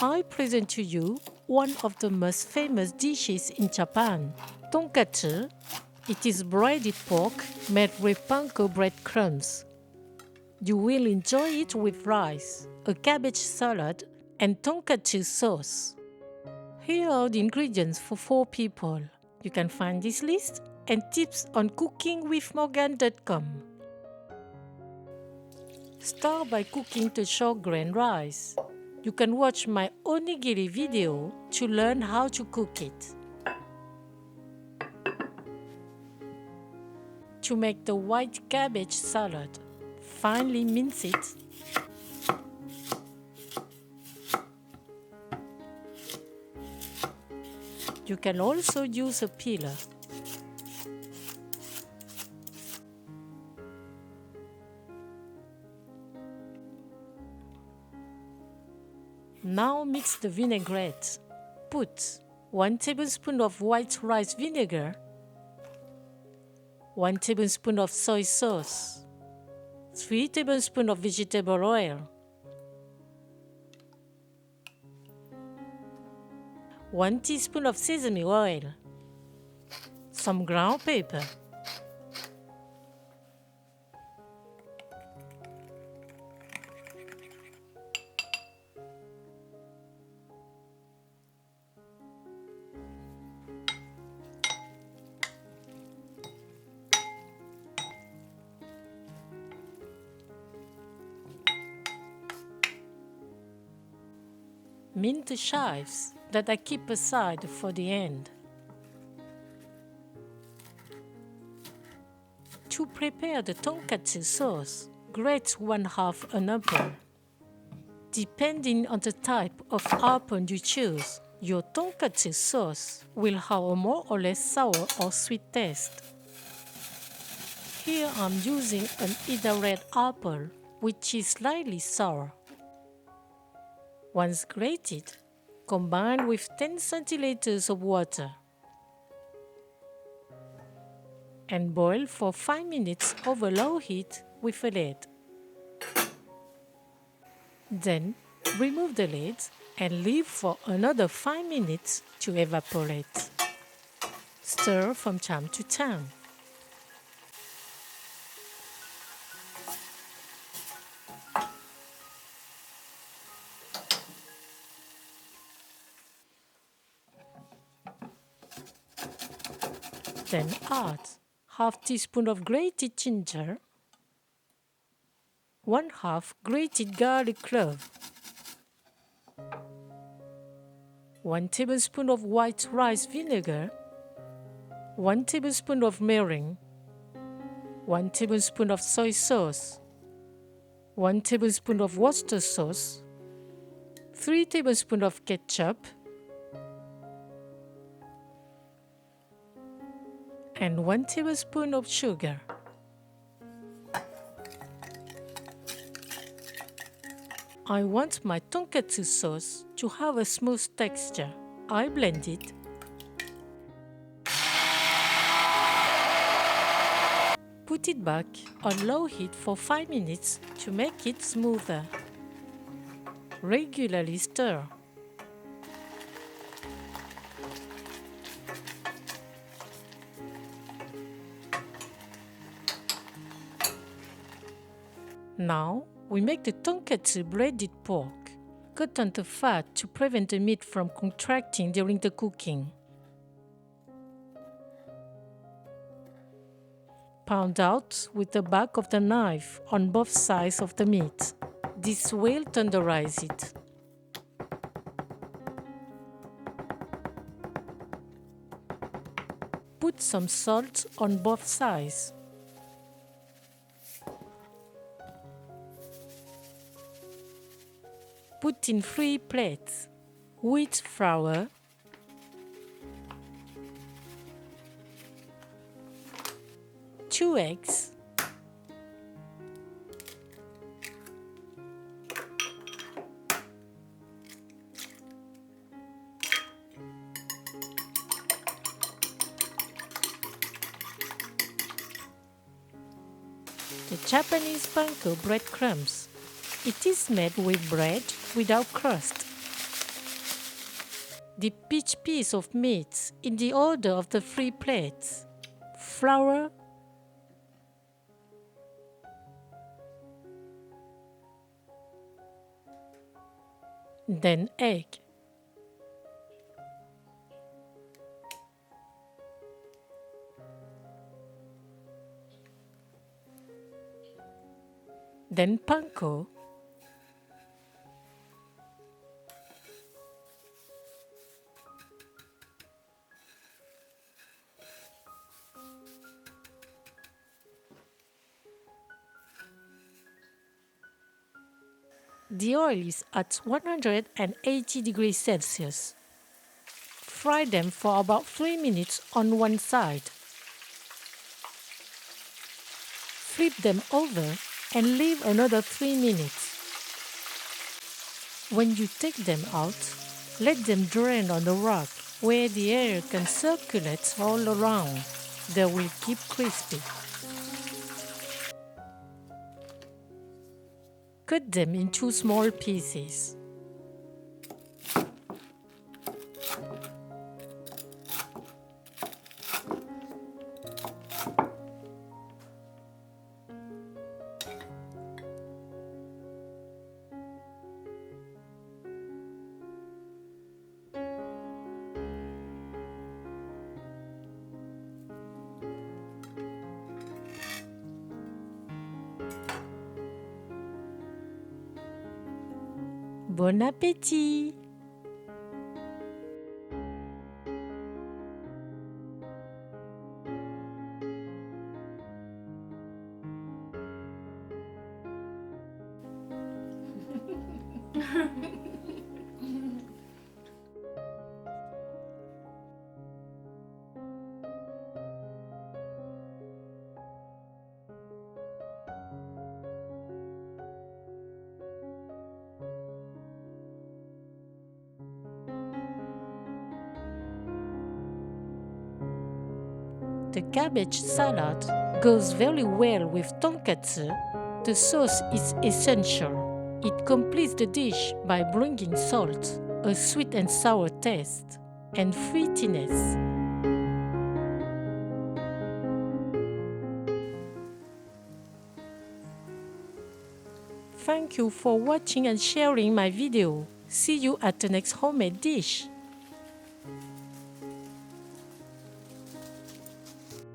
I present to you one of the most famous dishes in Japan, tonkatsu. It is breaded pork made with panko breadcrumbs. You will enjoy it with rice, a cabbage salad, and tonkatsu sauce. Here are the ingredients for 4 people. You can find this list and tips on cookingwithmorgan.com. Start by cooking the short grain rice. You can watch my onigiri video to learn how to cook it. To make the white cabbage salad, finely mince it. You can also use a peeler. Now mix the vinaigrette. Put 1 tablespoon of white rice vinegar, 1 tablespoon of soy sauce, 3 tablespoons of vegetable oil, 1 teaspoon of sesame oil, some ground pepper, mint chives that I keep aside for the end. To prepare the tonkatsu sauce, grate 1/2 an apple. Depending on the type of apple you choose, your tonkatsu sauce will have a more or less sour or sweet taste. Here I'm using an Ida red apple, which is slightly sour. Once grated, combine with 10 centiliters of water and boil for 5 minutes over low heat with a lid. Then remove the lid and leave for another 5 minutes to evaporate. Stir from time to time. Then add ½ teaspoon of grated ginger, 1/2 grated garlic clove, 1 tablespoon of white rice vinegar, 1 tablespoon of meringue, 1 tablespoon of soy sauce, 1 tablespoon of Worcester sauce, 3 tablespoons of ketchup, and 1 tablespoon of sugar. I want my tonkatsu sauce to have a smooth texture. I blend it. Put it back on low heat for 5 minutes to make it smoother. Regularly stir. Now, we make the tonkatsu breaded pork. Cut on the fat to prevent the meat from contracting during the cooking. Pound out with the back of the knife on both sides of the meat. This will tenderize it. Put some salt on both sides. Put in 3 plates wheat flour, two eggs, the Japanese panko breadcrumbs. It is made with bread without crust. Dip each piece of meat in the order of the 3 plates: flour, then egg, then panko, the oil is at 180 degrees Celsius. Fry them for about 3 minutes on one side. Flip them over and leave another 3 minutes. When you take them out, let them drain on a rag where the air can circulate all around. They will keep crispy. Cut them into small pieces. Bon appétit! The cabbage salad goes very well with tonkatsu. The sauce is essential. It completes the dish by bringing salt, a sweet and sour taste, and fruitiness. Thank you for watching and sharing my video. See you at the next homemade dish.